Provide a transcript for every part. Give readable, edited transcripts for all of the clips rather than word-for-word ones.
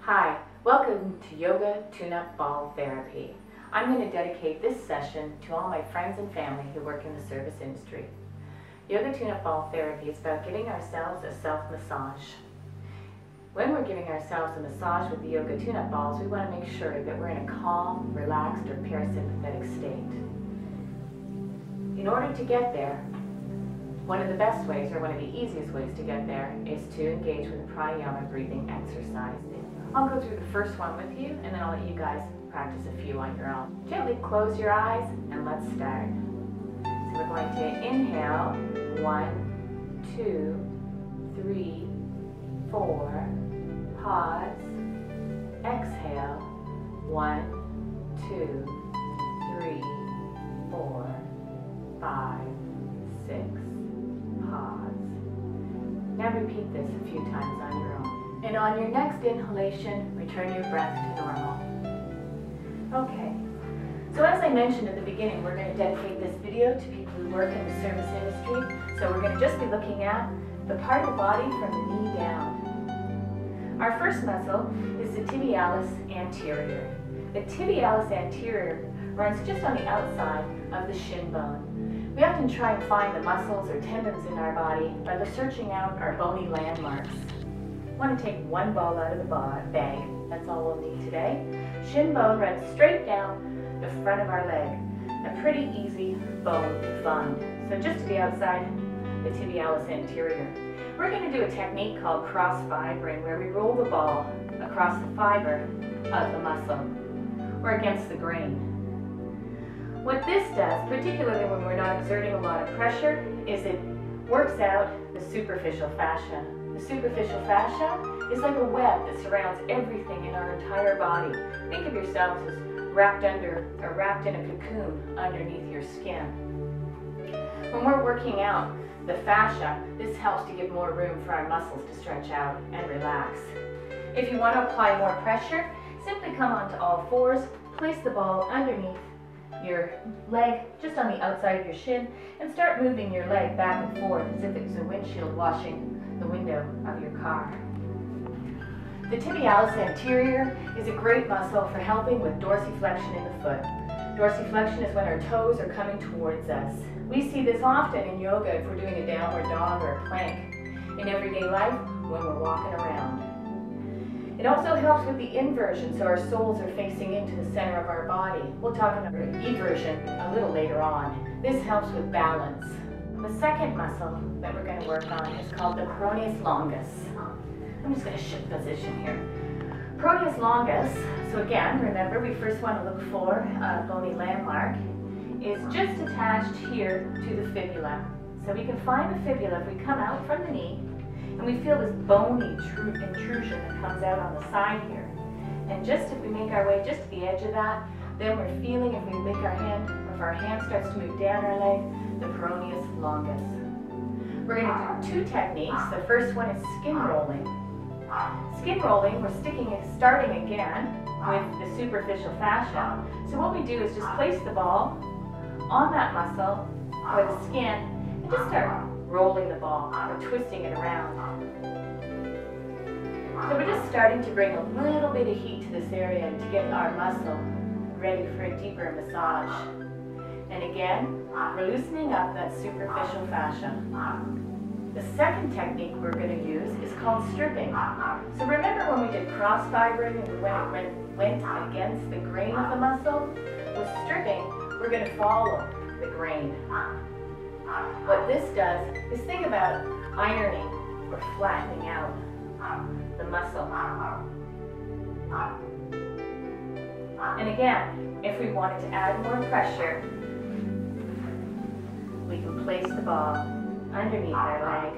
Hi, welcome to Yoga Tune-Up Ball Therapy. I'm going to dedicate this session to all my friends and family who work in the service industry. Yoga Tune-Up Ball Therapy is about giving ourselves a self-massage. When we're giving ourselves a massage with the Yoga Tune-Up Balls, we want to make sure that we're in a calm, relaxed, or parasympathetic state. In order to get there, one of the best ways, or one of the easiest ways to get there, is to engage with a pranayama breathing exercise. I'll go through the first one with you, and then I'll let you guys practice a few on your own. Gently close your eyes, and let's start. So we're going to inhale, 1, 2, 3, 4, pause, exhale, 1, 2, 3, 4, 5, 6, pause. Now repeat this a few times on your own. And on your next inhalation, return your breath to normal. Okay, so as I mentioned at the beginning, we're going to dedicate this video to people who work in the service industry. So we're going to just be looking at the part of the body from the knee down. Our first muscle is the tibialis anterior. The tibialis anterior runs just on the outside of the shin bone. We often try and find the muscles or tendons in our body by searching out our bony landmarks. I want to take one ball out of the bag. That's all we'll need today. Shin bone runs straight down the front of our leg. A pretty easy bone to find. So just to the outside, the tibialis anterior. We're going to do a technique called cross fibering, where we roll the ball across the fiber of the muscle or against the grain. What this does, particularly when we're not exerting a lot of pressure, is it works out the superficial fascia. The superficial fascia is like a web that surrounds everything in our entire body. Think of yourselves as wrapped in a cocoon underneath your skin. When we're working out the fascia, this helps to give more room for our muscles to stretch out and relax. If you want to apply more pressure, simply come onto all fours, place the ball underneath your leg, just on the outside of your shin, and start moving your leg back and forth as if it was a windshield washing the window of your car. The tibialis anterior is a great muscle for helping with dorsiflexion in the foot. Dorsiflexion is when our toes are coming towards us. We see this often in yoga if we're doing a downward dog or a plank. In everyday life, when we're walking around. It also helps with the inversion, so our soles are facing into the center of our body. We'll talk about eversion a little later on. This helps with balance. The second muscle that we're going to work on is called the peroneus longus. I'm just going to shift position here. Peroneus longus, so again, remember we first want to look for a bony landmark, is just attached here to the fibula. So we can find the fibula if we come out from the knee, and we feel this bony intrusion that comes out on the side here. And just if we make our way just to the edge of that, then we're feeling if we make our hand, or if our hand starts to move down our leg, the peroneus longus. We're going to do two techniques. The first one is skin rolling. Skin rolling, we're starting again with the superficial fascia. So what we do is just place the ball on that muscle or the skin and just start rolling the ball or twisting it around. So we're just starting to bring a little bit of heat to this area to get our muscle ready for a deeper massage. And again, we're loosening up that superficial fascia. The second technique we're going to use is called stripping. So remember when we did cross fibering and when it went against the grain of the muscle? With stripping, we're going to follow the grain. What this does is think about ironing or flattening out the muscle. And again, if we wanted to add more pressure, we can place the ball underneath our leg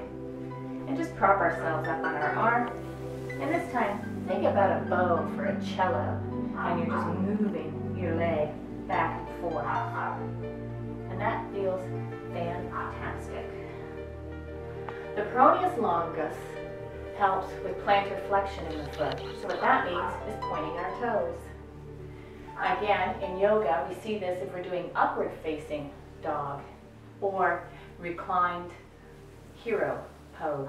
and just prop ourselves up on our arm. And this time, think about a bow for a cello, and you're just moving your leg back and forth. And that feels fantastic. The peroneus longus helps with plantar flexion in the foot. So what that means is pointing our toes. Again, in yoga, we see this if we're doing upward facing dog or reclined hero pose.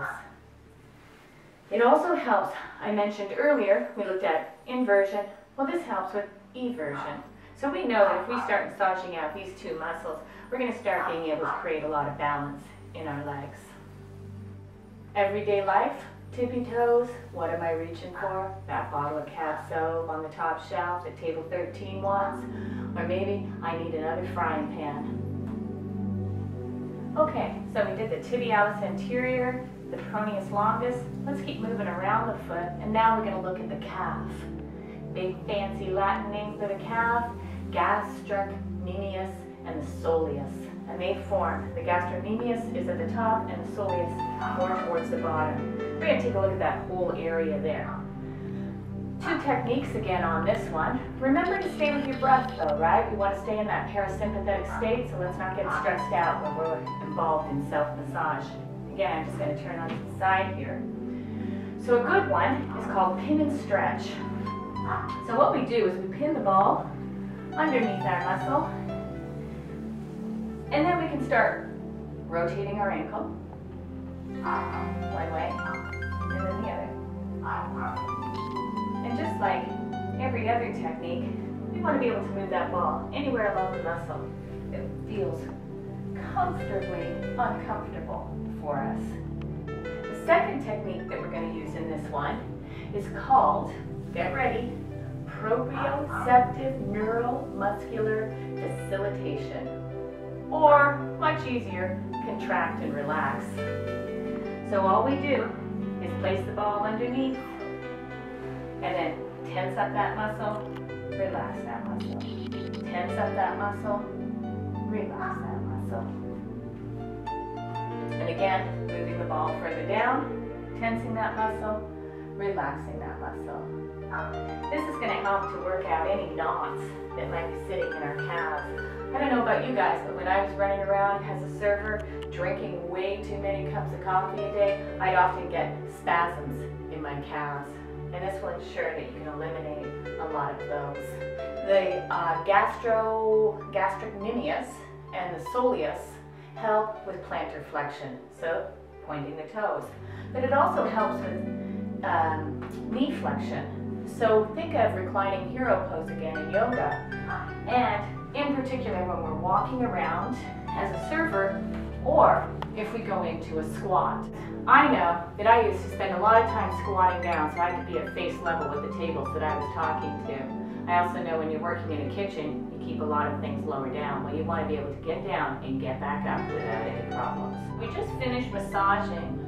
It also helps, I mentioned earlier, we looked at inversion. Well, this helps with eversion. So we know that if we start massaging out these two muscles, we're going to start being able to create a lot of balance in our legs. Everyday life, tippy toes, what am I reaching for? That bottle of Cab soap on the top shelf that table 13 wants, or maybe I need another frying pan. Okay, so we did the tibialis anterior, the peroneus longus. Let's keep moving around the foot, and now we're going to look at the calf. Big fancy Latin name for the calf, gastrocnemius and the soleus. And they form, the gastrocnemius is at the top and the soleus more towards the bottom. We're going to take a look at that whole area there. Two techniques again on this one. Remember to stay with your breath though, right? We want to stay in that parasympathetic state, so let's not get stressed out when we're involved in self-massage. Again, I'm just going to turn on to the side here. So a good one is called pin and stretch. So what we do is we pin the ball underneath our muscle, and then we can start rotating our ankle one way and then the other. And just like every other technique, we want to be able to move that ball anywhere along the muscle that feels comfortably uncomfortable for us. The second technique that we're going to use in this one is called, get ready, proprioceptive neuromuscular facilitation, or much easier, contract and relax. So all we do is place the ball underneath and then tense up that muscle, relax that muscle. Tense up that muscle, relax that muscle. And again, moving the ball further down, tensing that muscle, relaxing that muscle. This is going to help to work out any knots that might be sitting in our calves. I don't know about you guys, but when I was running around as a server, drinking way too many cups of coffee a day, I'd often get spasms in my calves. And this will ensure that you can eliminate a lot of those. The gastrocnemius and the soleus help with plantar flexion, so pointing the toes. But it also helps with knee flexion. So think of reclining hero pose again in yoga. And in particular when we're walking around as a server, or if we go into a squat. I know that I used to spend a lot of time squatting down so I could be at face level with the tables that I was talking to. I also know when you're working in a kitchen, you keep a lot of things lower down. Well, you want to be able to get down and get back up without any problems. We just finished massaging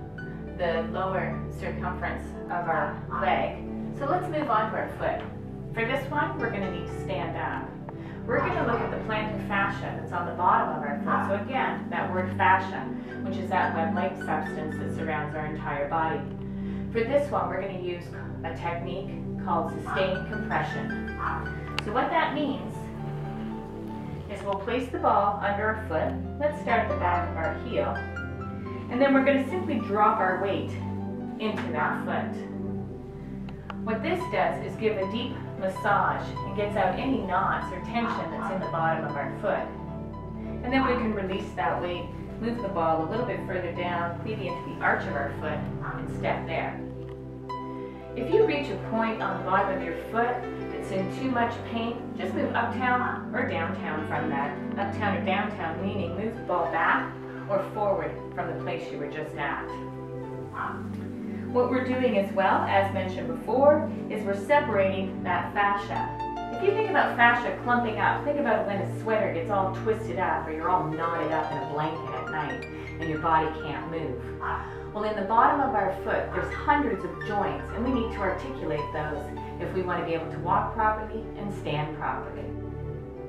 the lower circumference of our leg. So let's move on to our foot. For this one, we're going to need to stand up. We're going to look at the plantar fascia that's on the bottom of our foot. So again, that word fascia, which is that web-like substance that surrounds our entire body. For this one, we're going to use a technique called sustained compression. So what that means is we'll place the ball under our foot. Let's start at the back of our heel. And then we're going to simply drop our weight into that foot. What this does is give a deep massage and gets out any knots or tension that's in the bottom of our foot. And then we can release that weight, move the ball a little bit further down, maybe into the arch of our foot, and step there. If you reach a point on the bottom of your foot that's in too much pain, just move uptown or downtown from that. Uptown or downtown meaning move the ball back or forward from the place you were just at. What we're doing as well, as mentioned before, is we're separating that fascia. If you think about fascia clumping up, think about when a sweater gets all twisted up or you're all knotted up in a blanket at night and your body can't move. Well, in the bottom of our foot, there's hundreds of joints and we need to articulate those if we want to be able to walk properly and stand properly.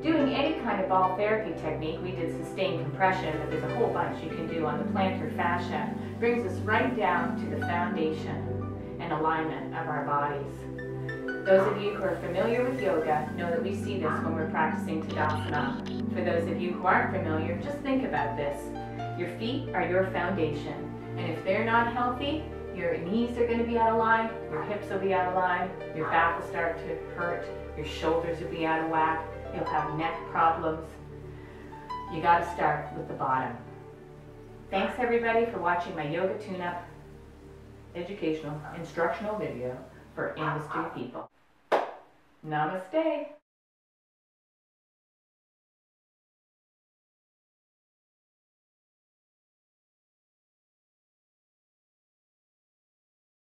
Doing any kind of ball therapy technique, we did sustained compression, but there's a whole bunch you can do on the plantar fascia, brings us right down to the foundation and alignment of our bodies. Those of you who are familiar with yoga know that we see this when we're practicing Tadasana. For those of you who aren't familiar, just think about this. Your feet are your foundation, and if they're not healthy, your knees are going to be out of line, your hips will be out of line, your back will start to hurt, your shoulders will be out of whack, you'll have neck problems. You got to start with the bottom. Thanks everybody for watching my yoga tune-up. educational, instructional video for industry people. Namaste.